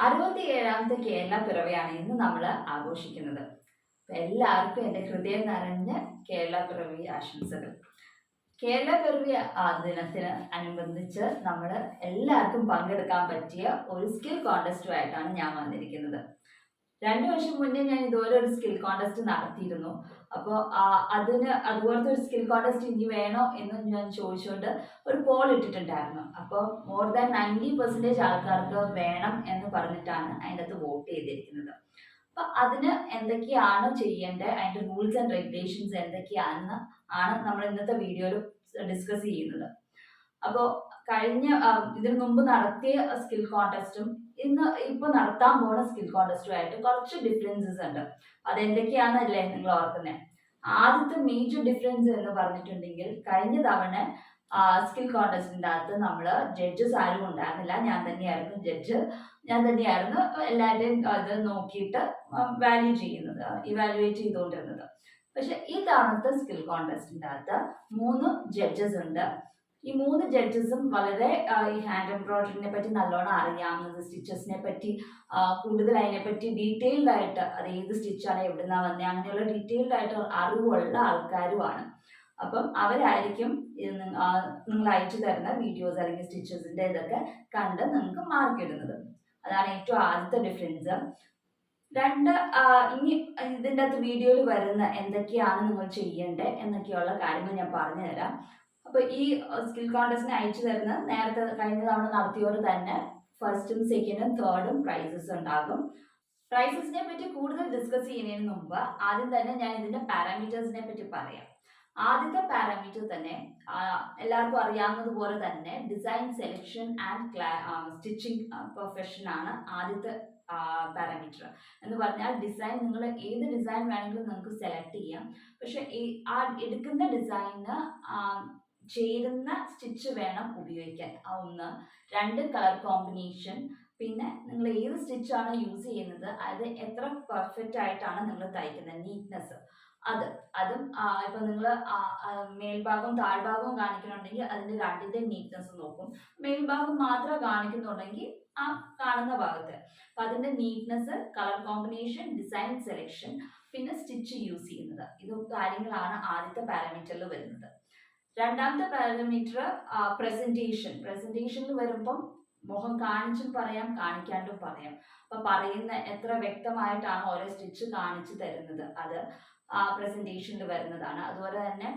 67ാമത്തെ കേരള പിറവിയാണ് ഇന്ന് നമ്മൾ ആഘോഷിക്കുന്നത്. എല്ലാവർക്കും എൻ്റെ ഹൃദയം നിറഞ്ഞ കേരള പിറവി ആശംസകൾ. കേരള പിറവി ദിനത്തിന് അനുബന്ധിച്ച് നമ്മൾ എല്ലാവർക്കും പങ്കെടുക്കാൻ പറ്റിയ ഒരു സ്കിൽ കോൺടെസ്റ്റുമായിട്ടാണ് ഞാൻ വന്നിരിക്കുന്നത്. 2 വർഷം മുന്നേ ഞാൻ ഇതുപോലെ ഒരു സ്കിൽ കോൺടെസ്റ്റ് നടത്തിയിരുന്നു. അപ്പോൾ അതുപോലത്തെ ഒരു സ്കിൽ കോൺടെസ്റ്റ് ഇനി വേണോ എന്ന് ഞാൻ ചോദിച്ചുകൊണ്ട് ഒരു പോൾ ഇട്ടിട്ടുണ്ടായിരുന്നു. അപ്പോൾ മോർ ദാൻ 90% ആൾക്കാർക്ക് വേണം എന്ന് പറഞ്ഞിട്ടാണ് അതിൻ്റെ അകത്ത് വോട്ട് ചെയ്തിരിക്കുന്നത്. അപ്പം അതിന് എന്തൊക്കെയാണ് ചെയ്യേണ്ടത്, അതിൻ്റെ റൂൾസ് ആൻഡ് റെഗുലേഷൻസ് എന്തൊക്കെയാണെന്ന് നമ്മൾ ഇന്നത്തെ വീഡിയോയിൽ ഡിസ്കസ് ചെയ്യുന്നത്. അപ്പോൾ ഇതിനു മുമ്പ് നടത്തിയ സ്കിൽ കോൺടെസ്റ്റും ഇപ്പൊ നടത്താൻ പോണ സ്കിൽ കോൺടെസ്റ്റുമായിട്ട് കുറച്ച് ഡിഫറൻസസ് ഉണ്ട്. അതെന്തൊക്കെയാണെന്നല്ലേ നിങ്ങൾ ഓർക്കുന്നത്? ആദ്യത്തെ മേജർ ഡിഫറൻസ് എന്ന് പറഞ്ഞിട്ടുണ്ടെങ്കിൽ, കഴിഞ്ഞ തവണ സ്കിൽ കോൺടെസ്റ്റിൻ്റെ അകത്ത് നമ്മൾ ജഡ്ജസ് ആരും ഉണ്ടായിരുന്നില്ല. ഞാൻ തന്നെയായിരുന്നു ജഡ്ജ്. ഞാൻ തന്നെയായിരുന്നു എല്ലാവരുടെയും അത് നോക്കിയിട്ട് ഇവാലുവേറ്റ് ചെയ്തുകൊണ്ടിരുന്നത്. പക്ഷെ ഈ തവണത്തെ സ്കിൽ കോൺടെസ്റ്റിൻ്റെ അകത്ത് 3 ജഡ്ജസ് ഉണ്ട്. ഈ 3 ജഡ്ജസും വളരെ ഈ ഹാൻഡ് എംബ്രോയിഡറിനെ പറ്റി നല്ലോണം അറിയാവുന്നത്, സ്റ്റിച്ചസിനെ പറ്റി കൂടുതൽ അതിനെപ്പറ്റി ഡീറ്റെയിൽഡ് ആയിട്ട്, അത് ഏത് സ്റ്റിച്ചാണ് എവിടുന്നാ വന്നത് അങ്ങനെയുള്ള ഡീറ്റെയിൽഡ് ആയിട്ട് അറിവുള്ള ആൾക്കാരുമാണ്. അപ്പം അവരായിരിക്കും നിങ്ങൾ അയച്ചു തരുന്ന വീഡിയോസ് അല്ലെങ്കിൽ സ്റ്റിച്ചസിൻ്റെ ഇതൊക്കെ കണ്ട് നിങ്ങൾക്ക് മാർക്ക് ഇടുന്നത്. അതാണ് ഏറ്റവും ആദ്യത്തെ ഡിഫറൻസ്. ഇനി ഇതിൻ്റെ അകത്ത് വീഡിയോയിൽ വരുന്ന എന്തൊക്കെയാണ് നിങ്ങൾ ചെയ്യേണ്ടത് എന്നൊക്കെയുള്ള കാര്യങ്ങൾ ഞാൻ പറഞ്ഞു തരാം. അപ്പോൾ ഈ സ്കിൽ കോൺടെസ്റ്റിന് അയച്ചു തരുന്ന നേരത്തെ കഴിഞ്ഞ തവണ നടത്തിയവർ തന്നെ ഫസ്റ്റും സെക്കൻഡും തേർഡും പ്രൈസസ് ഉണ്ടാകും. പ്രൈസസിനെ പറ്റി കൂടുതൽ ഡിസ്കസ് ചെയ്യുന്നതിന് മുമ്പ് ആദ്യം തന്നെ ഞാൻ ഇതിന്റെ പാരാമീറ്റേഴ്സിനെ പറ്റി പറയാം. ആദ്യത്തെ പാരാമീറ്റർ തന്നെ എല്ലാവർക്കും അറിയാവുന്നതുപോലെ തന്നെ design selection and stitching perfection ആണ് ആദ്യത്തെ പാരാമീറ്റർ. എന്ന് പറഞ്ഞാൽ ഡിസൈൻ, നിങ്ങൾ ഏത് ഡിസൈൻ വേണമെങ്കിലും നിങ്ങൾക്ക് സെലക്ട് ചെയ്യാം. പക്ഷെ ആ എടുക്കുന്ന ഡിസൈന് ചേരുന്ന സ്റ്റിച്ച് വേണം ഉപയോഗിക്കാൻ. 1. 2 കളർ കോമ്പിനേഷൻ. പിന്നെ നിങ്ങൾ ഏത് സ്റ്റിച്ചാണ് യൂസ് ചെയ്യുന്നത്, അത് എത്ര പെർഫെക്റ്റ് ആയിട്ടാണ് നിങ്ങൾ തയ്ക്കുന്നത്, നീറ്റ്നെസ്. അതും ഇപ്പൊ നിങ്ങൾ മേൽഭാഗവും താഴ്ഭാഗവും കാണിക്കണമെങ്കിൽ അതിന്റെ 2ന്റെ നീറ്റ്നെസ് നോക്കും. മേൽഭാഗം മാത്രം കാണിക്കുന്നുണ്ടെങ്കിൽ ആ കാണുന്ന ഭാഗത്ത് അപ്പൊ അതിന്റെ neatness, colour combination, design selection, പിന്നെ സ്റ്റിച്ച് യൂസ് ചെയ്യുന്നത്, ഇത് കാര്യങ്ങളാണ് ആദ്യത്തെ പാരാമീറ്ററിൽ വരുന്നത്. രണ്ടാമത്തെ പാരാമീറ്റർ പ്രസന്റേഷനിൽ വരുമ്പം മുഖം കാണിച്ചും പറയാം, കാണിക്കാണ്ടും പറയാം. അപ്പൊ പറയുന്ന എത്ര വ്യക്തമായിട്ടാണ് ഓരോ സ്റ്റിച്ച് കാണിച്ചു തരുന്നത്, അത് പ്രസന്റേഷനിൽ വരുന്നതാണ്. അതുപോലെ തന്നെ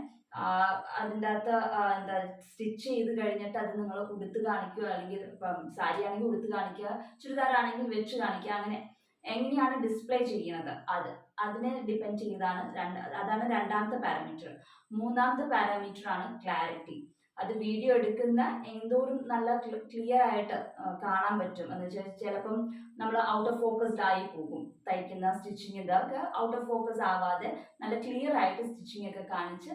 അതിൻ്റെ അകത്ത് സ്റ്റിച്ച് ചെയ്ത് കഴിഞ്ഞിട്ട് അത് നിങ്ങൾ ഉടുത്ത് കാണിക്കുക, അല്ലെങ്കിൽ ഇപ്പം സാരി ആണെങ്കിൽ ഉടുത്ത് കാണിക്കുക, ചുരിദാർ ആണെങ്കിൽ വെച്ച് കാണിക്കുക, അങ്ങനെ എങ്ങനെയാണ് ഡിസ്പ്ലേ ചെയ്യുന്നത് അതിനെ ഡിപ്പെൻഡ് ചെയ്താണ് അതാണ് രണ്ടാമത്തെ പാരാമീറ്റർ. മൂന്നാമത്തെ പാരാമീറ്റർ ആണ് ക്ലാരിറ്റി. അത് വീഡിയോ എടുക്കുന്ന എന്തോരം നല്ല ക്ലിയർ ആയിട്ട് കാണാൻ പറ്റും എന്ന് വെച്ചാൽ ചിലപ്പം നമ്മൾ ഔട്ട് ഓഫ് ഫോക്കസ്ഡ് ആയി പോകും. തയ്ക്കുന്ന സ്റ്റിച്ചിങ് ഇതൊക്കെ ഔട്ട് ഓഫ് ഫോക്കസ് ആവാതെ നല്ല ക്ലിയർ ആയിട്ട് സ്റ്റിച്ചിങ് ഒക്കെ കാണിച്ച്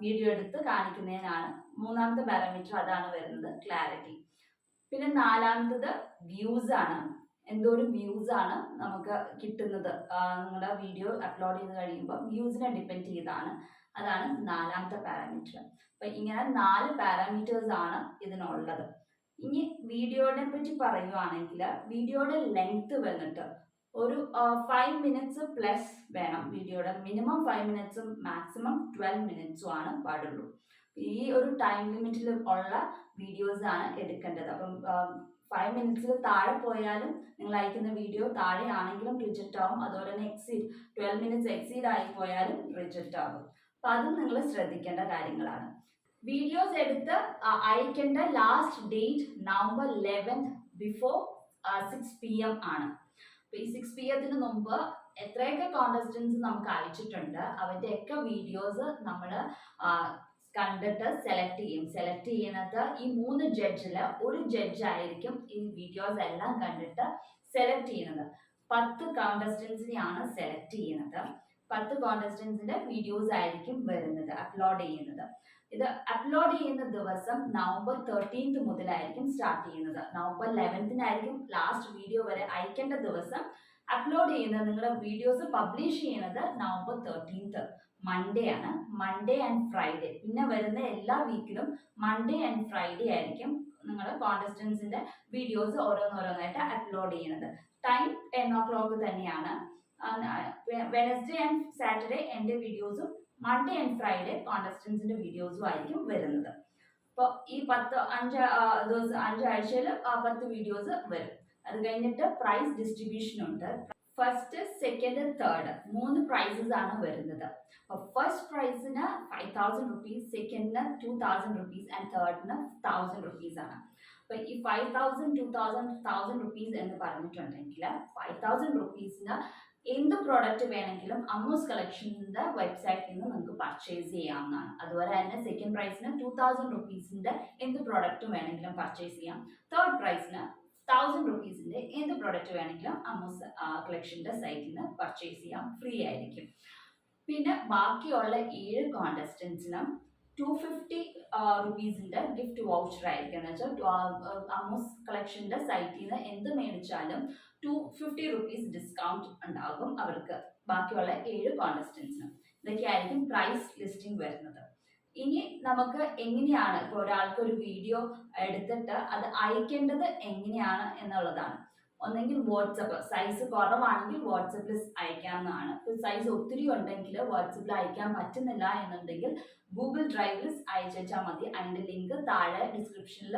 വീഡിയോ എടുത്ത് കാണിക്കുന്നതിനാണ് മൂന്നാമത്തെ പാരാമീറ്റർ, അതാണ് വരുന്നത് ക്ലാരിറ്റി. പിന്നെ നാലാമത്തത് വ്യൂസ് ആണ്. എന്തോരം വ്യൂസ് ആണ് നമുക്ക് കിട്ടുന്നത്, നിങ്ങളുടെ വീഡിയോ അപ്ലോഡ് ചെയ്ത് കഴിയുമ്പോൾ വ്യൂസിനെ ഡിപ്പെൻഡ് ചെയ്താണ്, അതാണ് നാലാമത്തെ പാരാമീറ്റർ. അപ്പൊ ഇങ്ങനെ 4 പാരാമീറ്റേഴ്സ് ആണ് ഇതിനുള്ളത്. ഇനി വീഡിയോനെ പറ്റി പറയുവാണെങ്കിൽ, വീഡിയോയുടെ ലെങ്ത് വന്നിട്ട് ഒരു 5 മിനിറ്റ്സ് പ്ലസ് വേണം. വീഡിയോയുടെ മിനിമം 5 മിനിറ്റ്സും മാക്സിമം 12 മിനിറ്റ്സും ആണ് പാടുള്ളൂ. ഈ ഒരു ടൈം ലിമിറ്റിൽ ഉള്ള വീഡിയോസ് ആണ് എടുക്കേണ്ടത്. അപ്പം 5 മിനിറ്റ്സിൽ താഴെ പോയാലും നിങ്ങൾ അയക്കുന്ന വീഡിയോ താഴെ ആണെങ്കിലും റിജക്റ്റ് ആവും. അതുപോലെ തന്നെ 12 മിനിറ്റ്സ് എക്സീഡ് ആയി പോയാലും റിജക്റ്റ് ആകും. അപ്പൊ അതും നിങ്ങൾ ശ്രദ്ധിക്കേണ്ട കാര്യങ്ങളാണ്. വീഡിയോസ് എടുത്ത് അയക്കേണ്ട last date November 11 before 6 PM ആണ്. അപ്പൊ ഈ 6 PM മുമ്പ് എത്രയൊക്കെ കോണ്ടസ്റ്റൻസ് നമുക്ക് അയച്ചിട്ടുണ്ട് അവരുടെയൊക്കെ വീഡിയോസ് നമ്മൾ കണ്ടിട്ട് സെലക്ട് ചെയ്യുന്നത് ഈ 3 ജഡ്ജിൽ ഒരു ജഡ്ജ് ആയിരിക്കും ഈ വീഡിയോസ് എല്ലാം കണ്ടിട്ട് സെലക്ട് ചെയ്യുന്നത്. 10 കോണ്ടസ്റ്റൻസിനെയാണ് സെലക്ട് ചെയ്യുന്നത്. 10 കോണ്ടസ്റ്റൻസിന്റെ വീഡിയോസ് ആയിരിക്കും വരുന്നത്, അപ്ലോഡ് ചെയ്യുന്നത്. ഇത് അപ്ലോഡ് ചെയ്യുന്ന ദിവസം November 13 മുതലായിരിക്കും സ്റ്റാർട്ട് ചെയ്യുന്നത്. November 11 ലാസ്റ്റ് വീഡിയോ വരെ അയക്കേണ്ട ദിവസം. അപ്ലോഡ് ചെയ്യുന്നത്, നിങ്ങളുടെ വീഡിയോസ് പബ്ലിഷ് ചെയ്യുന്നത് November 13 മൺഡേ ആണ്. മൺഡേ ആൻഡ് ഫ്രൈഡേ, പിന്നെ വരുന്ന എല്ലാ വീക്കിലും മൺഡേ ആൻഡ് ഫ്രൈഡേ ആയിരിക്കും നിങ്ങൾ കോണ്ടസ്റ്റൻസിന്റെ വീഡിയോസ് ഓരോന്നോരോന്നായിട്ട് അപ്ലോഡ് ചെയ്യുന്നത്. ടൈം 10 o'clock തന്നെയാണ്. വെനസ്ഡേ ആൻഡ് സാറ്റർഡേ എൻ്റെ വീഡിയോസും മൺഡേ ആൻഡ് ഫ്രൈഡേ കോണ്ടസ്റ്റൻസിന്റെ വീഡിയോസും ആയിരിക്കും വരുന്നത്. അപ്പോൾ ഈ 5 ആഴ്ചയിൽ 10 വീഡിയോസ് വരും. അത് കഴിഞ്ഞിട്ട് പ്രൈസ് ഡിസ്ട്രിബ്യൂഷൻ ഉണ്ട്. ഫസ്റ്റ്, സെക്കൻഡ്, തേർഡ് 3 പ്രൈസസ് ആണ് വരുന്നത്. അപ്പോൾ ഫസ്റ്റ് പ്രൈസിന് 5000 rupees, സെക്കൻഡിന് 2000 rupees ആൻഡ് തേർഡിന് 1000 rupees ആണ്. അപ്പോൾ ഈ 5000, 2000, 1000 rupees എന്ന് പറഞ്ഞിട്ടുണ്ടെങ്കിൽ 5000 rupeesന് എന്ത് പ്രോഡക്റ്റ് വേണമെങ്കിലും അമ്മൂസ് കളക്ഷൻസിന്റെ വെബ്സൈറ്റിൽ നിന്ന് നിങ്ങൾക്ക് പർച്ചേസ് ചെയ്യാവുന്നതാണ്. അതുപോലെ തന്നെ സെക്കൻഡ് പ്രൈസിന് 2000 rupeesന്റെ എന്ത് പ്രോഡക്റ്റ് വേണമെങ്കിലും പർച്ചേസ് ചെയ്യാം. തേർഡ് പ്രൈസിന് 1000 rupeesന്റെ എന്ത് പ്രോഡക്റ്റ് വേണമെങ്കിലും അമ്മൂസ് കളക്ഷന്റെ സൈറ്റിൽ നിന്ന് പർച്ചേസ് ചെയ്യാം, ഫ്രീ ആയിരിക്കും. പിന്നെ ബാക്കിയുള്ള 7 കോണ്ടസ്റ്റൻസിനും 250 rupeesന്റെ ഗിഫ്റ്റ് വൗച്ചർ ആയിരിക്കും. എന്ന് വെച്ചാൽ അമ്മൂസ് കളക്ഷന്റെ സൈറ്റിൽ നിന്ന് എന്ത് മേടിച്ചാലും 250 rupees ഡിസ്കൗണ്ട് ഉണ്ടാകും അവർക്ക്, ബാക്കിയുള്ള 7 കോണ്ടസ്റ്റൻസിനും. ഇതൊക്കെയായിരിക്കും പ്രൈസ് ലിസ്റ്റിംഗ് വരുന്നത്. ഇനി നമുക്ക് എങ്ങനെയാണ് ഇപ്പോൾ ഒരാൾക്ക് ഒരു വീഡിയോ എടുത്തിട്ട് അത് അയക്കേണ്ടത് എങ്ങനെയാണ് എന്നുള്ളതാണ്. ഒന്നെങ്കിൽ വാട്സപ്പ്, സൈസ് കുറവാണെങ്കിൽ വാട്സപ്പിൽ അയക്കാവുന്നതാണ്. ഇപ്പോൾ സൈസ് ഒത്തിരി ഉണ്ടെങ്കിൽ വാട്സപ്പിൽ അയക്കാൻ പറ്റുന്നില്ല എന്നുണ്ടെങ്കിൽ ഗൂഗിൾ ഡ്രൈവിൽ അയച്ചാൽ മതി. അതിൻ്റെ ലിങ്ക് താഴെ ഡിസ്ക്രിപ്ഷനിൽ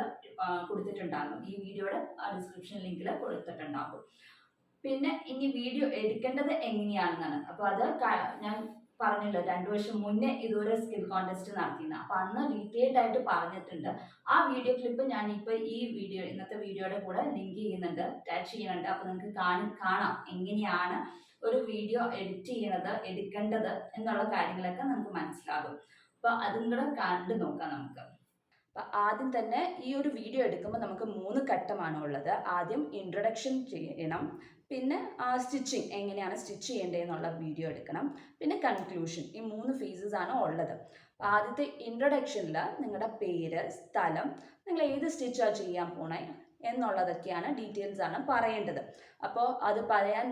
കൊടുത്തിട്ടുണ്ടാകും. ഈ വീഡിയോയുടെ ഡിസ്ക്രിപ്ഷൻ ലിങ്കിൽ കൊടുത്തിട്ടുണ്ടാകും. പിന്നെ ഇനി വീഡിയോ എടുക്കേണ്ടത് എങ്ങനെയാണെന്നാണ്. അപ്പോൾ അത് ഞാൻ പറഞ്ഞല്ലോ 2 വർഷം മുന്നേ ഇതുവരെ സ്കിൽ കോntest നടത്തിയിരുന്നു. അപ്പോൾ അന്ന് ഡീറ്റെയിൽഡ് ആയിട്ട് പറഞ്ഞിട്ടുണ്ട്. ആ വീഡിയോ ക്ലിപ്പ് ഞാനിപ്പോൾ ഈ ഇന്നത്തെ വീഡിയോയുടെ കൂടെ ലിങ്ക് ചെയ്യുന്നുണ്ട്, അറ്റാച്ച് ചെയ്യുന്നുണ്ട്. അപ്പോൾ നിങ്ങൾക്ക് കാണാം എങ്ങനെയാണ് ഒരു വീഡിയോ എഡിറ്റ് ചെയ്യണത്, എടുക്കേണ്ടത് എന്നുള്ള കാര്യങ്ങളൊക്കെ നമുക്ക് മനസ്സിലാകും. അപ്പോൾ അതും കൂടെ കണ്ടു നോക്കാം നമുക്ക്. അപ്പം ആദ്യം തന്നെ ഈ ഒരു വീഡിയോ എടുക്കുമ്പോൾ നമുക്ക് 3 ഘട്ടമാണ് ഉള്ളത്. ആദ്യം ഇൻട്രൊഡക്ഷൻ ചെയ്യണം, പിന്നെ സ്റ്റിച്ചിങ് എങ്ങനെയാണ് സ്റ്റിച്ച് ചെയ്യേണ്ടതെന്നുള്ള വീഡിയോ എടുക്കണം, പിന്നെ കൺക്ലൂഷൻ. ഈ 3 ഫേസസ് ആണ് ഉള്ളത്. ആദ്യത്തെ ഇൻട്രൊഡക്ഷനിൽ നിങ്ങളുടെ പേര്, സ്ഥലം, നിങ്ങൾ ഏത് സ്റ്റിച്ചാണ് ചെയ്യാൻ പോണേ എന്നുള്ളതൊക്കെയാണ് ഡീറ്റെയിൽസ് ആണ് പറയേണ്ടത്. അപ്പോൾ അത് പറയാൻ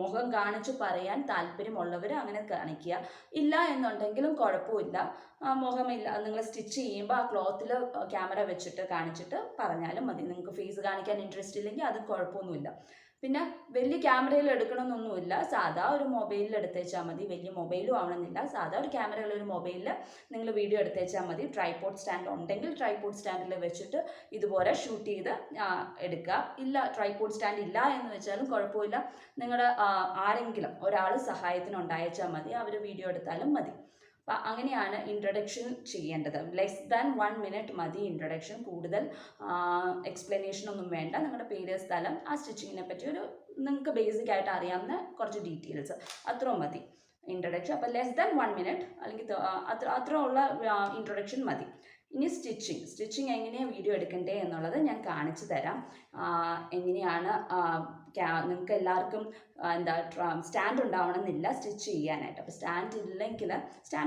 മുഖം കാണിച്ച് പറയാൻ താല്പര്യമുള്ളവർ അങ്ങനെ കാണിക്കുക. ഇല്ല എന്നുണ്ടെങ്കിലും കുഴപ്പമില്ല, മുഖമില്ല, നിങ്ങൾ സ്റ്റിച്ച് ചെയ്യുമ്പോൾ ആ ക്ലോത്തിൽ ക്യാമറ വെച്ചിട്ട് കാണിച്ചിട്ട് പറഞ്ഞാലും മതി. നിങ്ങൾക്ക് ഫേസ് കാണിക്കാൻ ഇൻട്രസ്റ്റ് ഇല്ലെങ്കിൽ അത് കുഴപ്പമൊന്നുമില്ല. പിന്നെ വലിയ ക്യാമറയിൽ എടുക്കണമെന്നൊന്നുമില്ല, സാധാ ഒരു മൊബൈലിൽ എടുത്തേച്ചാൽ മതി. വലിയ മൊബൈലും ആവണമെന്നില്ല, സാധാ ഒരു ക്യാമറയുള്ള ഒരു മൊബൈലിൽ നിങ്ങൾ വീഡിയോ എടുത്തേച്ചാൽ മതി. ട്രൈപോഡ് സ്റ്റാൻഡ് ഉണ്ടെങ്കിൽ ട്രൈപോഡ് സ്റ്റാൻഡിൽ വെച്ചിട്ട് ഇതുപോലെ ഷൂട്ട് ചെയ്ത് എടുക്കുക. ഇല്ല, ട്രൈപോഡ് സ്റ്റാൻഡ് ഇല്ല എന്ന് വെച്ചാലും കുഴപ്പമില്ല, നിങ്ങളുടെ ആരെങ്കിലും ഒരാൾ സഹായത്തിന് ഉണ്ടായേച്ചാൽ മതി, അവർ വീഡിയോ എടുത്താലും മതി. അപ്പം അങ്ങനെയാണ് ഇൻട്രൊഡക്ഷൻ ചെയ്യേണ്ടത്. ലെസ് ദാൻ 1 minute മതി ഇൻട്രൊഡക്ഷൻ. കൂടുതൽ എക്സ്പ്ലനേഷൻ ഒന്നും വേണ്ട. നിങ്ങളുടെ പേര്, സ്ഥലം, ആ സ്റ്റിച്ചിങ്ങിനെ പറ്റി നിങ്ങൾക്ക് ബേസിക് ആയിട്ട് അറിയാവുന്ന കുറച്ച് ഡീറ്റെയിൽസ് അത്രയും മതി ഇൻട്രൊഡക്ഷൻ. അപ്പോൾ ലെസ് ദാൻ 1 minute അല്ലെങ്കിൽ അത്ര ഉള്ള ഇൻട്രൊഡക്ഷൻ മതി. ഇനി സ്റ്റിച്ചിങ് എങ്ങനെയാണ് വീഡിയോ എടുക്കണ്ടേ എന്നുള്ളത് ഞാൻ കാണിച്ചു തരാം. എങ്ങനെയാണ് നിങ്ങൾക്ക് എല്ലാവർക്കും സ്റ്റാൻഡ് ഉണ്ടാവണമെന്നില്ല സ്റ്റിച്ച് ചെയ്യാനായിട്ട്. അപ്പോൾ സ്റ്റാൻഡ്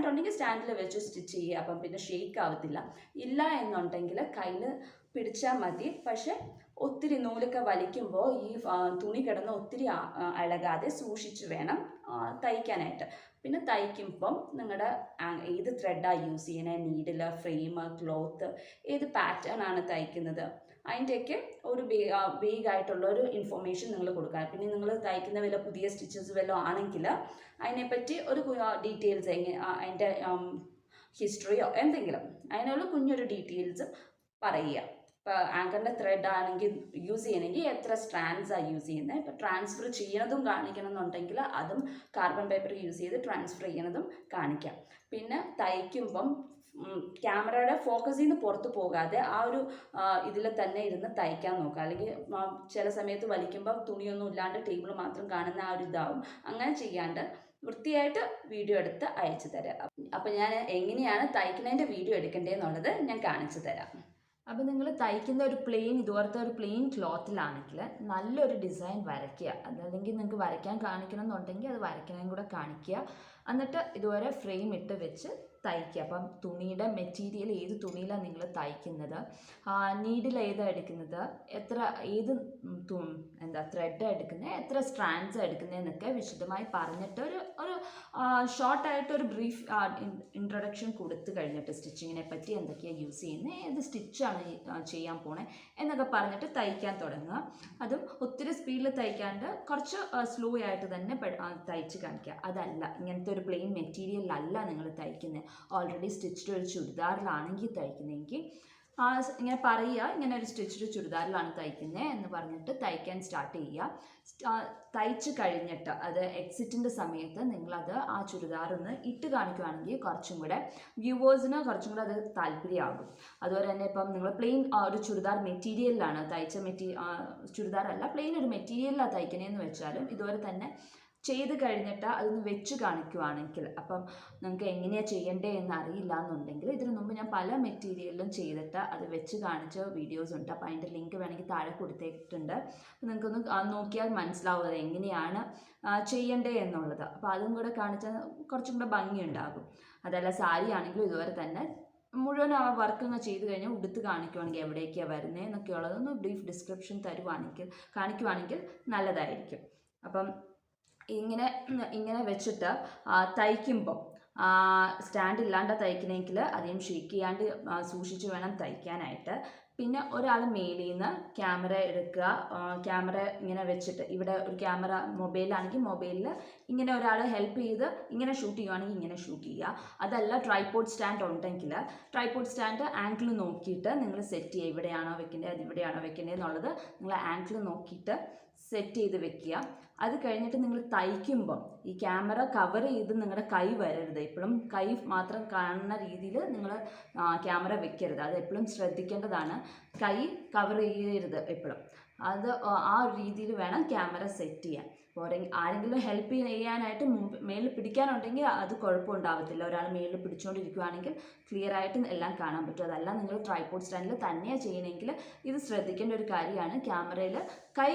ഉണ്ടെങ്കിൽ സ്റ്റാൻഡിൽ വെച്ച് സ്റ്റിച്ച് ചെയ്യുക. അപ്പം പിന്നെ ഷേക്ക് ആവത്തില്ല. ഇല്ല എന്നുണ്ടെങ്കിൽ കയ്യിൽ പിടിച്ചാൽ മതി. പക്ഷെ ഒത്തിരി നൂലൊക്കെ വലിക്കുമ്പോൾ ഈ തുണി കിടന്ന് ഒത്തിരി ഇളകാതെ സൂക്ഷിച്ച് വേണം തയ്ക്കാനായിട്ട്. പിന്നെ തയ്ക്കുമ്പം നിങ്ങളുടെ ഏത് ത്രെഡാണ് യൂസ് ചെയ്യണത്, നീഡിൽ, ഫ്രെയിം, ക്ലോത്ത്, ഏത് പാറ്റേൺ ആണ് തയ്ക്കുന്നത്, അതിൻ്റെയൊക്കെ ഒരു വേഗമായിട്ടുള്ള ഒരു ഇൻഫോർമേഷൻ നിങ്ങൾ കൊടുക്കുക. പിന്നെ നിങ്ങൾ തയ്ക്കുന്ന വല്ല പുതിയ സ്റ്റിച്ചസ് വല്ലതും ആണെങ്കിൽ അതിനെപ്പറ്റി ഒരു ഡീറ്റെയിൽസ്, അതിൻ്റെ ഹിസ്റ്ററിയോ എന്തെങ്കിലും അതിനുള്ള കുഞ്ഞൊരു ഡീറ്റെയിൽസ് പറയുക. ഇപ്പോൾ ആങ്കറിൻ്റെ ത്രെഡ് ആണെങ്കിൽ യൂസ് ചെയ്യണമെങ്കിൽ എത്ര സ്ട്രാൻഡ്സാണ് യൂസ് ചെയ്യുന്നത്. ഇപ്പോൾ ട്രാൻസ്ഫർ ചെയ്യണതും കാണിക്കണം എന്നുണ്ടെങ്കിൽ അതും കാർബൺ പേപ്പർ യൂസ് ചെയ്ത് ട്രാൻസ്ഫർ ചെയ്യണതും കാണിക്കാം. പിന്നെ തയ്ക്കുമ്പം ക്യാമറയുടെ ഫോക്കസിൽ നിന്ന് പുറത്ത് പോകാതെ ആ ഒരു ഇതിൽ തന്നെ ഇരുന്ന് തയ്ക്കാൻ നോക്കുക. അല്ലെങ്കിൽ ചില സമയത്ത് വലിക്കുമ്പോൾ തുണിയൊന്നും ഇല്ലാണ്ട് ടേബിൾ മാത്രം കാണുന്ന ആ ഒരു ഇതാവും. അങ്ങനെ ചെയ്യാണ്ട് വൃത്തിയായിട്ട് വീഡിയോ എടുത്ത് അയച്ചു തരാം. അപ്പോൾ ഞാൻ എങ്ങനെയാണ് തയ്ക്കുന്നതിൻ്റെ വീഡിയോ എടുക്കേണ്ടതെന്നുള്ളത് ഞാൻ കാണിച്ചു തരാം. അപ്പോൾ നിങ്ങൾ തയ്ക്കുന്ന ഒരു ഇതുപോലത്തെ ഒരു പ്ലെയിൻ ക്ലോത്തിലാണെങ്കിൽ നല്ലൊരു ഡിസൈൻ വരയ്ക്കുക. അതല്ലെങ്കിൽ നിങ്ങൾക്ക് വരയ്ക്കാൻ കാണിക്കണം എന്നുണ്ടെങ്കിൽ അത് വരയ്ക്കണേയും കൂടെ കാണിക്കുക. എന്നിട്ട് ഇതുപോലെ ഫ്രെയിം ഇട്ട് വെച്ച് തയ്ക്കുക. അപ്പം തുണിയുടെ മെറ്റീരിയൽ ഏത് തുണിയിലാണ് നിങ്ങൾ തയ്ക്കുന്നത്, നീഡിൽ ഏതാണ് എടുക്കുന്നത്, ഏത് ത്രെഡാണ് എടുക്കുന്നത്, എത്ര സ്ട്രാൻഡ്സ് എടുക്കുന്നതെന്നൊക്കെ വിശദമായി പറഞ്ഞിട്ട് ഒരു ഷോർട്ടായിട്ട് ഒരു ബ്രീഫ് ഇൻട്രൊഡക്ഷൻ കൊടുത്തു കഴിഞ്ഞിട്ട് സ്റ്റിച്ചിങ്ങിനെ പറ്റി എന്തൊക്കെയാണ് യൂസ് ചെയ്യുന്നത്, ഏത് സ്റ്റിച്ചാണ് ചെയ്യാൻ പോണേ എന്നൊക്കെ പറഞ്ഞിട്ട് തയ്ക്കാൻ തുടങ്ങുക. അതും ഒത്തിരി സ്പീഡിൽ തയ്ക്കാണ്ട് കുറച്ച് സ്ലോ ആയിട്ട് തന്നെ തയ്ച്ച് കാണിക്കുക. അതല്ല, ഇങ്ങനത്തെ ഒരു പ്ലെയിൻ മെറ്റീരിയലല്ല നിങ്ങൾ തയ്ക്കുന്നത്, ഓൾറെഡി സ്റ്റിച്ച്ഡ് ഒരു ചുരിദാറിലാണെങ്കിൽ തയ്ക്കുന്നതെങ്കിൽ ഇങ്ങനെ പറയുക, ഇങ്ങനെ ഒരു സ്റ്റിച്ച്ഡ് ചുരിദാറിലാണ് തയ്ക്കുന്നത് എന്ന് പറഞ്ഞിട്ട് തയ്ക്കാൻ സ്റ്റാർട്ട് ചെയ്യുക. തയ്ച്ച് കഴിഞ്ഞിട്ട് അത് എക്സിറ്റിൻ്റെ സമയത്ത് നിങ്ങളത് ആ ചുരിദാറൊന്ന് ഇട്ട് കാണിക്കുകയാണെങ്കിൽ കുറച്ചും കൂടെ വ്യൂവേഴ്സിന് കുറച്ചും കൂടെ അത് താല്പര്യമാകും. അതുപോലെ തന്നെ ഇപ്പം നിങ്ങൾ പ്ലെയിൻ ഒരു ചുരിദാർ മെറ്റീരിയലിലാണ് ചുരിദാറല്ല പ്ലെയിൻ ഒരു മെറ്റീരിയലിലാണ് തയ്ക്കണേന്ന് വെച്ചാലും ഇതുപോലെ തന്നെ ചെയ്ത് കഴിഞ്ഞിട്ട് അതൊന്ന് വെച്ച് കാണിക്കുവാണെങ്കിൽ, അപ്പം നിങ്ങൾക്ക് എങ്ങനെയാണ് ചെയ്യേണ്ടത് എന്ന് അറിയില്ല എന്നുണ്ടെങ്കിൽ ഇതിനു മുമ്പ് ഞാൻ പല മെറ്റീരിയലിലും ചെയ്തിട്ട് അത് വെച്ച് കാണിച്ച വീഡിയോസ് ഉണ്ട്. അപ്പോൾ അതിൻ്റെ ലിങ്ക് വേണമെങ്കിൽ താഴെ കൊടുത്തിട്ടുണ്ട്. നിങ്ങൾക്കൊന്ന് നോക്കിയാൽ മനസ്സിലാവുക എങ്ങനെയാണ് ചെയ്യേണ്ടത് എന്നുള്ളത്. അപ്പോൾ അതും കൂടെ കാണിച്ചാൽ കുറച്ചും കൂടെ ഭംഗിയുണ്ടാകും. അതല്ല സാരി ആണെങ്കിലും ഇതുവരെ തന്നെ മുഴുവൻ ആ വർക്കങ്ങ് ചെയ്ത് കഴിഞ്ഞാൽ ഉടുത്ത് കാണിക്കുവാണെങ്കിൽ എവിടേക്കാണ് വരുന്നത് എന്നൊക്കെയുള്ളതൊന്ന് ബ്രീഫ് ഡിസ്ക്രിപ്ഷൻ കാണിക്കുവാണെങ്കിൽ നല്ലതായിരിക്കും. അപ്പം ഇങ്ങനെ വെച്ചിട്ട് തയ്ക്കുമ്പോൾ സ്റ്റാൻഡ് ഇല്ലാണ്ട് തയ്ക്കണമെങ്കിൽ അധികം ഷേക്ക് ചെയ്യാണ്ട് സൂക്ഷിച്ച് വേണം തയ്ക്കാനായിട്ട്. പിന്നെ ഒരാൾ മേലിൽ നിന്ന് ക്യാമറ എടുക്കുക, ക്യാമറ ഇങ്ങനെ വെച്ചിട്ട് ഇവിടെ ഒരു ക്യാമറ മൊബൈലാണെങ്കിൽ മൊബൈലിൽ ഇങ്ങനെ ഒരാൾ ഹെൽപ്പ് ചെയ്ത് ഇങ്ങനെ ഷൂട്ട് ചെയ്യുവാണെങ്കിൽ ഇങ്ങനെ ഷൂട്ട് ചെയ്യുക. അതല്ല ട്രൈപോഡ് സ്റ്റാൻഡ് ഉണ്ടെങ്കിൽ ട്രൈപോഡ് സ്റ്റാൻഡ് ആംഗിൾ നോക്കിയിട്ട് നിങ്ങൾ സെറ്റ് ചെയ്യുക, ഇവിടെയാണോ വെക്കേണ്ടത് അതിവിടെയാണോ വെക്കേണ്ടത് എന്നുള്ളത് നിങ്ങൾ ആംഗിൾ നോക്കിയിട്ട് സെറ്റ് ചെയ്ത് വെക്കുക. അത് കഴിഞ്ഞിട്ട് നിങ്ങൾ തയ്ക്കുമ്പം ഈ ക്യാമറ കവർ ചെയ്ത് നിങ്ങളുടെ കൈ വരരുത്, എപ്പോഴും കൈ മാത്രം കാണുന്ന രീതിയിൽ നിങ്ങൾ ക്യാമറ വെക്കരുത്. അത് എപ്പോഴും ശ്രദ്ധിക്കേണ്ടതാണ്. കൈ കവർ ചെയ്യരുത് എപ്പോഴും. അത് ആ ഒരു രീതിയിൽ വേണം ക്യാമറ സെറ്റ് ചെയ്യാൻ. ആരെങ്കിലും ഹെൽപ്പ് ചെയ്യാനായിട്ട് മേളിൽ പിടിക്കാനുണ്ടെങ്കിൽ അത് കുഴപ്പമുണ്ടാകത്തില്ല. ഒരാൾ മേളിൽ പിടിച്ചുകൊണ്ടിരിക്കുകയാണെങ്കിൽ ക്ലിയർ ആയിട്ട് എല്ലാം കാണാൻ പറ്റും. അതല്ല നിങ്ങൾ ട്രൈപോഡ് സ്റ്റാൻഡിൽ തന്നെയാണ് ചെയ്യണമെങ്കിൽ ഇത് ശ്രദ്ധിക്കേണ്ട ഒരു കാര്യമാണ്. ക്യാമറയിൽ കൈ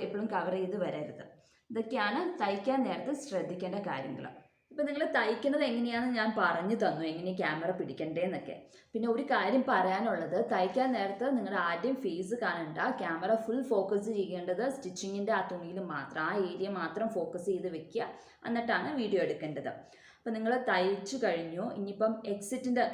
എപ്പോഴും കവർ ചെയ്ത് വരരുത്. ഇതൊക്കെയാണ് തയ്ക്കാൻ നേരത്തെ ശ്രദ്ധിക്കേണ്ട കാര്യങ്ങൾ. ഇപ്പം നിങ്ങൾ തയ്ക്കുന്നത് എങ്ങനെയാണെന്ന് ഞാൻ പറഞ്ഞു തന്നു, എങ്ങനെ ക്യാമറ പിടിക്കണ്ടേന്നൊക്കെ. പിന്നെ ഒരു കാര്യം പറയാനുള്ളത്, തയ്ക്കാൻ നേരത്ത് നിങ്ങൾ ആദ്യം ഫേസ് കാണണ്ട, ക്യാമറ ഫുൾ ഫോക്കസ് ചെയ്യേണ്ടത് സ്റ്റിച്ചിങ്ങിൻ്റെ ആ തുണിയിൽ മാത്രം, ആ ഏരിയ മാത്രം ഫോക്കസ് ചെയ്ത് വെക്കുക, എന്നിട്ടാണ് വീഡിയോ എടുക്കേണ്ടത്. അപ്പോൾ നിങ്ങൾ തയ്ച്ചു കഴിഞ്ഞു, ഇനിയിപ്പം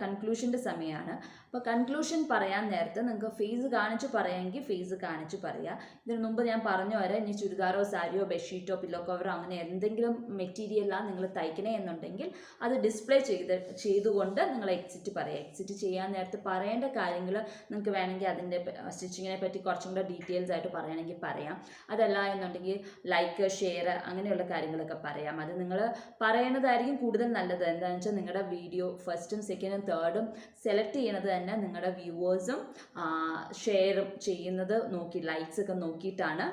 കൺക്ലൂഷൻ്റെ സമയമാണ്. അപ്പോൾ കൺക്ലൂഷൻ പറയാൻ നേരത്തെ നിങ്ങൾക്ക് ഫേസ് കാണിച്ച് പറയാമെങ്കിൽ ഫേസ് കാണിച്ച് പറയുക. ഇതിനു മുമ്പ് ഞാൻ പറഞ്ഞു വരാം, ഇനി ചുരിദാറോ സാരിയോ ബെഡ്ഷീറ്റോ പില്ലോ കവറോ അങ്ങനെ എന്തെങ്കിലും മെറ്റീരിയലാണ് നിങ്ങൾ തയ്ക്കണേ എന്നുണ്ടെങ്കിൽ അത് ഡിസ്പ്ലേ ചെയ്തുകൊണ്ട് നിങ്ങൾ എക്സിറ്റ് പറയുക. എക്സിറ്റ് ചെയ്യാൻ നേരത്തെ പറയേണ്ട കാര്യങ്ങൾ നിങ്ങൾക്ക് വേണമെങ്കിൽ അതിൻ്റെ സ്റ്റിച്ചിങ്ങിനെ പറ്റി കുറച്ചും കൂടെ ഡീറ്റെയിൽസ് ആയിട്ട് പറയണമെങ്കിൽ പറയാം. അതല്ല എന്നുണ്ടെങ്കിൽ ലൈക്ക് ഷെയർ അങ്ങനെയുള്ള കാര്യങ്ങളൊക്കെ പറയാം. അത് നിങ്ങൾ പറയണതായിരിക്കും കൂടുതൽ നല്ലത്. എന്താണെന്ന് വെച്ചാൽ നിങ്ങളുടെ വീഡിയോ ഫസ്റ്റും സെക്കൻഡും തേർഡും സെലക്ട് ചെയ്യണത് തന്നെ നിങ്ങളുടെ വ്യൂവേഴ്സും ഷെയറും ചെയ്യുന്നത് നോക്കി, ലൈക്സ് ഒക്കെ നോക്കിയിട്ടാണ്.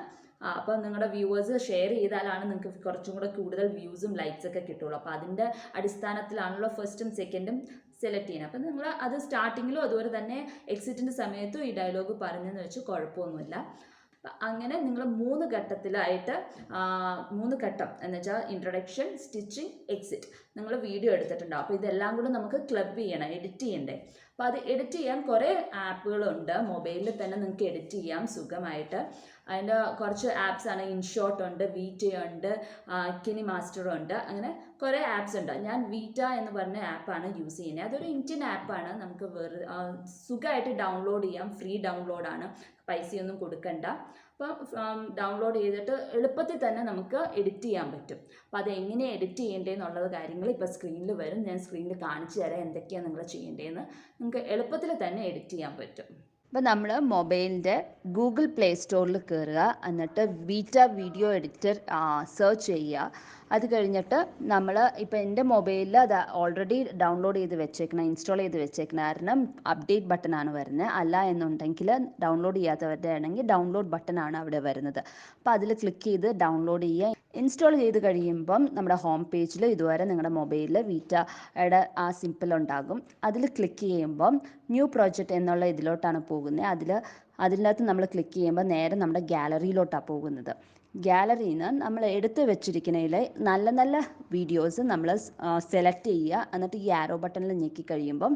അപ്പോൾ നിങ്ങളുടെ വ്യൂവേഴ്സ് ഷെയർ ചെയ്താലാണ് നിങ്ങൾക്ക് കുറച്ചും കൂടെ കൂടുതൽ വ്യൂസും ലൈക്സ് ഒക്കെ കിട്ടുള്ളൂ. അപ്പോൾ അതിൻ്റെ അടിസ്ഥാനത്തിലാണല്ലോ ഫസ്റ്റും സെക്കൻഡും സെലക്ട് ചെയ്യുന്നത്. അപ്പോൾ നിങ്ങൾ അത് സ്റ്റാർട്ടിങ്ങിലും അതുപോലെ തന്നെ എക്സിറ്റിൻ്റെ സമയത്തും ഈ ഡയലോഗ് പറഞ്ഞെന്ന് വെച്ച് കുഴപ്പമൊന്നുമില്ല. അങ്ങനെ നിങ്ങൾ 3 ഘട്ടത്തിലായിട്ട് 3 ഘട്ടം എന്ന് വെച്ചാൽ ഇൻട്രൊഡക്ഷൻ, സ്റ്റിച്ചിങ്, എക്സിറ്റ് നിങ്ങൾ വീഡിയോ എടുത്തിട്ടുണ്ടാവും. അപ്പോൾ ഇതെല്ലാം കൂടെ നമുക്ക് ക്ലബ് ചെയ്യണം, എഡിറ്റ് ചെയ്യണ്ടേ. അപ്പോൾ അത് എഡിറ്റ് ചെയ്യാൻ കുറേ ആപ്പുകളുണ്ട്. മൊബൈലിൽ തന്നെ നിങ്ങൾക്ക് എഡിറ്റ് ചെയ്യാം സുഖമായിട്ട്. അതിൻ്റെ കുറച്ച് ആപ്സാണ്, ഇൻഷോട്ട് ഉണ്ട്, വീറ്റ ഉണ്ട്, കിനി മാസ്റ്റർ ഉണ്ട്, അങ്ങനെ കുറേ ആപ്സ് ഉണ്ട്. ഞാൻ വീറ്റ എന്ന് പറഞ്ഞ ആപ്പാണ് യൂസ് ചെയ്യുന്നത്. അതൊരു ഇന്ത്യൻ ആപ്പാണ്, നമുക്ക് സുഖമായിട്ട് ഡൗൺലോഡ് ചെയ്യാം, ഫ്രീ ഡൗൺലോഡാണ്, പൈസയൊന്നും കൊടുക്കണ്ട. അപ്പം ഡൗൺലോഡ് ചെയ്തിട്ട് എളുപ്പത്തിൽ തന്നെ നമുക്ക് എഡിറ്റ് ചെയ്യാൻ പറ്റും. അപ്പോൾ അത് എങ്ങനെ എഡിറ്റ് ചെയ്യേണ്ടതെന്നുള്ള കാര്യങ്ങൾ ഇപ്പോൾ സ്ക്രീനിൽ വരും. ഞാൻ സ്ക്രീനിൽ കാണിച്ചു തരാം എന്തൊക്കെയാണ് നിങ്ങൾ ചെയ്യേണ്ടതെന്ന്. നിങ്ങൾക്ക് എളുപ്പത്തിൽ തന്നെ എഡിറ്റ് ചെയ്യാൻ പറ്റും. അപ്പോൾ നമ്മൾ മൊബൈലിൻ്റെ ഗൂഗിൾ പ്ലേ സ്റ്റോറിൽ കയറുക, എന്നിട്ട് വീറ്റ വീഡിയോ എഡിറ്റർ സെർച്ച് ചെയ്യുക. അത് കഴിഞ്ഞിട്ട് നമ്മൾ ഇപ്പോൾ എൻ്റെ മൊബൈലിൽ അത് ഓൾറെഡി ഡൗൺലോഡ് ചെയ്ത് വെച്ചേക്കണം, ഇൻസ്റ്റാൾ ചെയ്ത് വെച്ചേക്കണം. കാരണം അപ്ഡേറ്റ് ബട്ടണാണ് വരുന്നത്. അല്ല എന്നുണ്ടെങ്കിൽ ഡൗൺലോഡ് ചെയ്യാത്തവരുടെ ആണെങ്കിൽ ഡൗൺലോഡ് ബട്ടണാണ് അവിടെ വരുന്നത്. അപ്പോൾ അതിൽ ക്ലിക്ക് ചെയ്ത് ഡൗൺലോഡ് ചെയ്യുക. ഇൻസ്റ്റാൾ ചെയ്ത് കഴിയുമ്പം നമ്മുടെ ഹോം പേജിൽ ഇതുവരെ നിങ്ങളുടെ മൊബൈലിൽ വീറ്റയുടെ ആ സിമ്പിൾ ഉണ്ടാകും. അതിൽ ക്ലിക്ക് ചെയ്യുമ്പം ന്യൂ പ്രോജക്റ്റ് എന്നുള്ള ഇതിലോട്ടാണ് പോകുന്നത്. അതിൽ അതിനകത്ത് നമ്മൾ ക്ലിക്ക് ചെയ്യുമ്പോൾ നേരെ നമ്മുടെ ഗാലറിയിലോട്ടാണ് പോകുന്നത്. ഗാലറിയിൽ നിന്ന് നമ്മൾ എടുത്ത് വെച്ചിരിക്കുന്നതിൽ നല്ല നല്ല വീഡിയോസ് നമ്മൾ സെലക്ട് ചെയ്യുക. എന്നിട്ട് ഈ ആരോ ബട്ടണിൽ ഞെക്കി കഴിയുമ്പം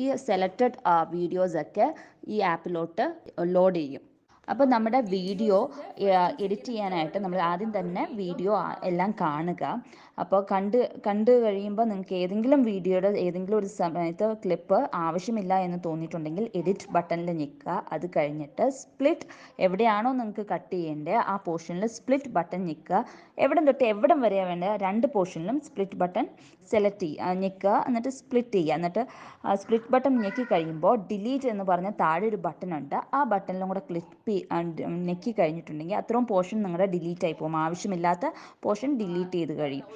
ഈ സെലക്റ്റഡ് വീഡിയോസൊക്കെ ഈ ആപ്പിലോട്ട് ലോഡ് ചെയ്യും. അപ്പോൾ നമ്മുടെ വീഡിയോ എഡിറ്റ് ചെയ്യാനായിട്ട് നമ്മൾ ആദ്യം തന്നെ വീഡിയോ എല്ലാം കാണുക. അപ്പോൾ കണ്ട് കഴിയുമ്പോൾ നിങ്ങൾക്ക് ഏതെങ്കിലും വീഡിയോയുടെ ഏതെങ്കിലും ഒരു സമയത്ത് ക്ലിപ്പ് ആവശ്യമില്ല എന്ന് തോന്നിയിട്ടുണ്ടെങ്കിൽ എഡിറ്റ് ബട്ടണിൽ ഞെക്കുക. അത് കഴിഞ്ഞിട്ട് സ്പ്ലിറ്റ് എവിടെയാണോ നിങ്ങൾക്ക് കട്ട് ചെയ്യേണ്ടത് ആ പോർഷനിൽ സ്പ്ലിറ്റ് ബട്ടൺ ഞെക്കുക. എവിടം തൊട്ട് എവിടം വരെയാണ് വേണ്ടത് രണ്ട് പോർഷനിലും സ്പ്ലിറ്റ് ബട്ടൺ സെലക്ട് ചെയ്യുക, ഞെക്കുക. എന്നിട്ട് സ്പ്ലിറ്റ് ചെയ്യുക. എന്നിട്ട് സ്പ്ലിറ്റ് ബട്ടൺ ഞെക്കി കഴിയുമ്പോൾ ഡിലീറ്റ് എന്ന് പറഞ്ഞ താഴെ ഒരു ബട്ടൺ ഉണ്ട്. ആ ബട്ടണിലും കൂടെ ക്ലിക്ക് ഞെക്കി കഴിഞ്ഞിട്ടുണ്ടെങ്കിൽ അത്രയും പോർഷൻ നിങ്ങളുടെ ഡിലീറ്റ് ആയി പോകും. ആവശ്യമില്ലാത്ത പോർഷൻ ഡിലീറ്റ് ചെയ്ത് കഴിയും.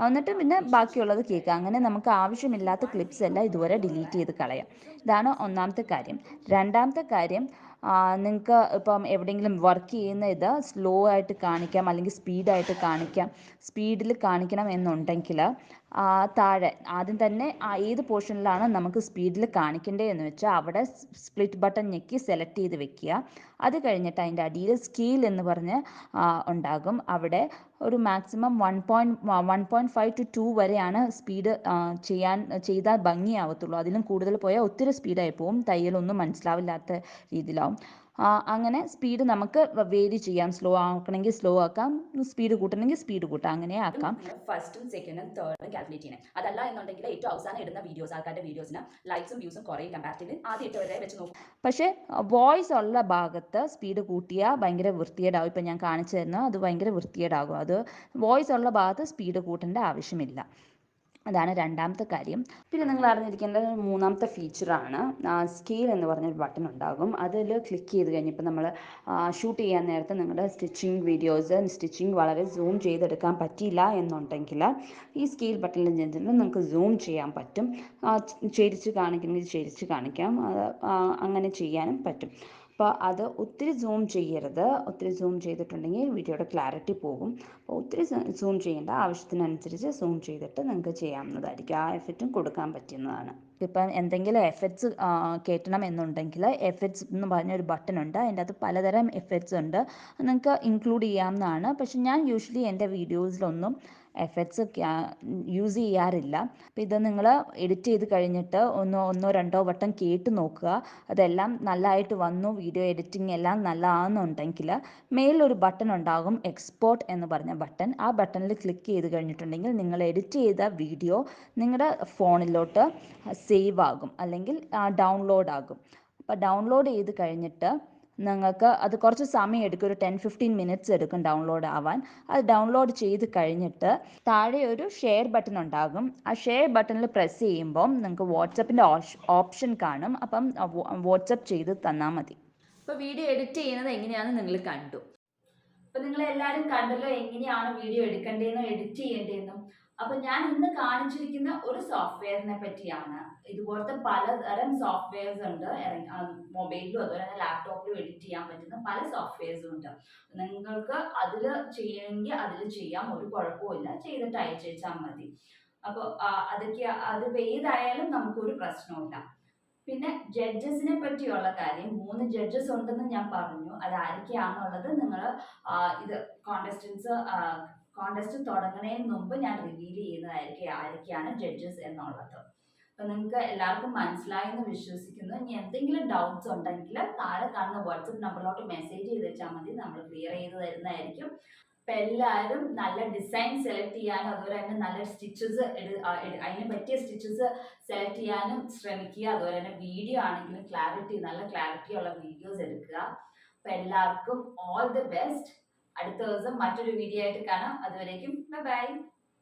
എന്നിട്ട് പിന്നെ ബാക്കിയുള്ളത് കേൾക്കുക. അങ്ങനെ നമുക്ക് ആവശ്യമില്ലാത്ത ക്ലിപ്സ് എല്ലാം ഇതുവരെ ഡിലീറ്റ് ചെയ്ത് കളയാം. ഇതാണ് ഒന്നാമത്തെ കാര്യം. രണ്ടാമത്തെ കാര്യം, നിങ്ങൾക്ക് ഇപ്പം എവിടെയെങ്കിലും വർക്ക് ചെയ്യുന്ന ഇത് സ്ലോ ആയിട്ട് കാണിക്കാം അല്ലെങ്കിൽ സ്പീഡായിട്ട് കാണിക്കാം. സ്പീഡിൽ കാണിക്കണം എന്നുണ്ടെങ്കിൽ താഴെ ആദ്യം തന്നെ ഏത് പോർഷനിലാണ് നമുക്ക് സ്പീഡിൽ കാണിക്കേണ്ടതെന്ന് വെച്ചാൽ അവിടെ സ്പ്ലിറ്റ് ബട്ടൺ ഞെക്കി സെലക്ട് ചെയ്ത് വെക്കുക. അത് കഴിഞ്ഞിട്ട് അതിൻ്റെ അടിയിൽ സ്കെയിൽ എന്ന് പറഞ്ഞ് ഉണ്ടാകും. അവിടെ ഒരു മാക്സിമം 1.5 to 2 വരെയാണ് സ്പീഡ് ചെയ്താൽ ഭംഗിയാവത്തുള്ളൂ. അതിലും കൂടുതൽ പോയാൽ ഒത്തിരി സ്പീഡായി പോകും, തയ്യലൊന്നും മനസ്സിലാവില്ലാത്ത രീതിയിലാവും. അങ്ങനെ സ്പീഡ് നമുക്ക് വേരി ചെയ്യാം. സ്ലോ ആക്കണമെങ്കിൽ സ്ലോ ആക്കാം, സ്പീഡ് കൂട്ടണമെങ്കിൽ സ്പീഡ് കൂട്ടാം, അങ്ങനെ ആക്കാം. ഫസ്റ്റും സെക്കൻഡും തേർഡും കാൽക്കുലേറ്റ് ചെയ്യണം. അതല്ല എന്നുണ്ടെങ്കിൽ ഏറ്റവും അവസാനം ഇടുന്ന വീഡിയോസ് ആൾക്കാരുടെ വീഡിയോസിന് ലൈക്സും വ്യൂസും കുറേ കമ്പാരിറ്റീവ്ലി ആദ്യം ഇട്ടവരെ വെച്ച് നോക്കും. പക്ഷേ വോയിസ് ഉള്ള ഭാഗത്ത് സ്പീഡ് കൂട്ടിയാൽ ഭയങ്കര വൃത്തികേടാവും. ഇപ്പം ഞാൻ കാണിച്ചു തരുന്നത് അത് ഭയങ്കര വൃത്തികേടാകും. അത് വോയിസ് ഉള്ള ഭാഗത്ത് സ്പീഡ് കൂട്ടേണ്ട ആവശ്യമില്ല. അതാണ് രണ്ടാമത്തെ കാര്യം. പിന്നെ നിങ്ങൾ അറിഞ്ഞിരിക്കേണ്ട മൂന്നാമത്തെ ഫീച്ചറാണ് സ്കെയിൽ എന്ന് പറഞ്ഞൊരു ബട്ടൺ ഉണ്ടാകും. അതിൽ ക്ലിക്ക് ചെയ്ത് കഴിഞ്ഞപ്പോൾ നമ്മൾ ഷൂട്ട് ചെയ്യാൻ നേരത്തെ നിങ്ങളുടെ സ്റ്റിച്ചിങ് വളരെ സൂം ചെയ്തെടുക്കാൻ പറ്റിയില്ല എന്നുണ്ടെങ്കിൽ ഈ സ്കെയിൽ ബട്ടണിൽ ചെന്നിട്ട് നിങ്ങൾക്ക് സൂം ചെയ്യാൻ പറ്റും. ചെരിച്ച് കാണിക്കണമെങ്കിൽ ചെരിച്ച് കാണിക്കാം, അങ്ങനെ ചെയ്യാനും പറ്റും. അപ്പോൾ അത് ഒത്തിരി സൂം ചെയ്യരുത്. ഒത്തിരി സൂം ചെയ്തിട്ടുണ്ടെങ്കിൽ വീഡിയോയുടെ ക്ലാരിറ്റി പോകും. അപ്പോൾ ഒത്തിരി സൂം ചെയ്യേണ്ട, ആവശ്യത്തിനനുസരിച്ച് സൂം ചെയ്തിട്ട് നിങ്ങൾക്ക് ചെയ്യാവുന്നതായിരിക്കും. ആ എഫക്റ്റും കൊടുക്കാൻ പറ്റുന്നതാണ്. ഇപ്പം എന്തെങ്കിലും എഫക്ട്സ് കയറ്റണം എന്നുണ്ടെങ്കിൽ എഫക്ട്സ് എന്ന് പറഞ്ഞൊരു ബട്ടൺ ഉണ്ട്. അതിൻ്റെ അകത്ത് പലതരം എഫക്ട്സ് ഉണ്ട്, നിങ്ങൾക്ക് ഇൻക്ലൂഡ് ചെയ്യാവുന്നതാണ്. പക്ഷെ ഞാൻ യൂഷ്വലി എൻ്റെ വീഡിയോസിലൊന്നും എഫക്ട്സ് യൂസ് ചെയ്യാറില്ല. അപ്പോൾ ഇത് നിങ്ങൾ എഡിറ്റ് ചെയ്ത് കഴിഞ്ഞിട്ട് ഒന്നോ രണ്ടോ വട്ടം കേട്ട് നോക്കുക. അതെല്ലാം നല്ലതായിട്ട് വന്നു, വീഡിയോ എഡിറ്റിംഗ് എല്ലാം നല്ലതാണെന്നുണ്ടെങ്കിൽ മേലൊരു ബട്ടൺ ഉണ്ടാകും, എക്സ്പോർട്ട് എന്ന് പറഞ്ഞ ബട്ടൺ. ആ ബട്ടണിൽ ക്ലിക്ക് ചെയ്ത് കഴിഞ്ഞിട്ടുണ്ടെങ്കിൽ നിങ്ങൾ എഡിറ്റ് ചെയ്ത വീഡിയോ നിങ്ങളുടെ ഫോണിലോട്ട് സേവ് ആകും അല്ലെങ്കിൽ ഡൗൺലോഡ് ആകും. അപ്പോൾ ഡൗൺലോഡ് ചെയ്ത് കഴിഞ്ഞിട്ട് നിങ്ങൾക്ക് അത് കുറച്ച് സമയം എടുക്കും, ഒരു 10-15 മിനിറ്റ്സ് എടുക്കും ഡൗൺലോഡ് ആവാൻ. അത് ഡൗൺലോഡ് ചെയ്ത് കഴിഞ്ഞിട്ട് താഴെ ഒരു ഷെയർ ബട്ടൺ ഉണ്ടാകും. ആ ഷെയർ ബട്ടണിൽ പ്രസ് ചെയ്യുമ്പം നിങ്ങൾക്ക് വാട്സപ്പിൻ്റെ ഓപ്ഷൻ കാണും. അപ്പം വാട്സപ്പ് ചെയ്ത് തന്നാൽ മതി. അപ്പോൾ വീഡിയോ എഡിറ്റ് ചെയ്യുന്നത് എങ്ങനെയാണെന്ന് നിങ്ങൾ കണ്ടു. അപ്പോൾ നിങ്ങൾ എല്ലാവരും കണ്ടല്ലോ എങ്ങനെയാണ് വീഡിയോ എടുക്കേണ്ടതെന്നും എഡിറ്റ് ചെയ്യേണ്ടതെന്നും. അപ്പോൾ ഞാൻ ഇന്ന് കാണിച്ചിരിക്കുന്ന ഒരു സോഫ്റ്റ്വെയറിനെ പറ്റിയാണ്. ഇതുപോലത്തെ പലതരം സോഫ്റ്റ്വെയർസ് ഉണ്ട്, മൊബൈലിലും അതുപോലെ തന്നെ ലാപ്ടോപ്പിലും എഡിറ്റ് ചെയ്യാൻ പറ്റുന്ന പല സോഫ്റ്റ്വെയർസും ഉണ്ട്. നിങ്ങൾക്ക് അതിൽ ചെയ്യണമെങ്കിൽ അതിൽ ചെയ്യാം, ഒരു കുഴപ്പമില്ല, ചെയ്തിട്ട് അയച്ചാൽ മതി. അപ്പോൾ അതൊക്കെ അത് ഏതായാലും നമുക്കൊരു പ്രശ്നമില്ല. പിന്നെ ജഡ്ജസിനെ പറ്റിയുള്ള കാര്യം, 3 ജഡ്ജസ് ഉണ്ടെന്ന് ഞാൻ പറഞ്ഞു. അത് ആരൊക്കെയാണെന്നുള്ളത് നിങ്ങൾ ഇത് കോണ്ടസ്റ്റ് തുടങ്ങുന്നതിന് മുമ്പ് ഞാൻ റിവീൽ ചെയ്യുന്നതായിരിക്കും ആരൊക്കെയാണ് ജഡ്ജസ് എന്നുള്ളത്. അപ്പൊ നിങ്ങൾക്ക് എല്ലാവർക്കും മനസ്സിലായെന്ന് വിശ്വസിക്കുന്നു. ഇനി എന്തെങ്കിലും ഡൗട്ട്സ് ഉണ്ടെങ്കിൽ താഴെ കാണുന്ന വാട്സപ്പ് നമ്പറിലോട്ട് മെസ്സേജ് ചെയ്ത് വെച്ചാൽ മതി, നമ്മൾ ക്ലിയർ ചെയ്ത് തരുന്നതായിരിക്കും. അപ്പൊ എല്ലാവരും നല്ല ഡിസൈൻ സെലക്ട് ചെയ്യാനും അതുപോലെ തന്നെ നല്ല സ്റ്റിച്ചസ് അതിന് പറ്റിയ സ്റ്റിച്ചസ് സെലക്ട് ചെയ്യാനും ശ്രമിക്കുക. അതുപോലെ തന്നെ വീഡിയോ ആണെങ്കിലും നല്ല ക്ലാരിറ്റി ഉള്ള വീഡിയോസ് എടുക്കുക. അപ്പൊ എല്ലാവർക്കും ഓൾ ദി ബെസ്റ്റ്. അടുത്ത ദിവസം മറ്റൊരു വീഡിയോ ആയിട്ട് കാണാം. അതുവരേക്കും ബൈ ബൈ.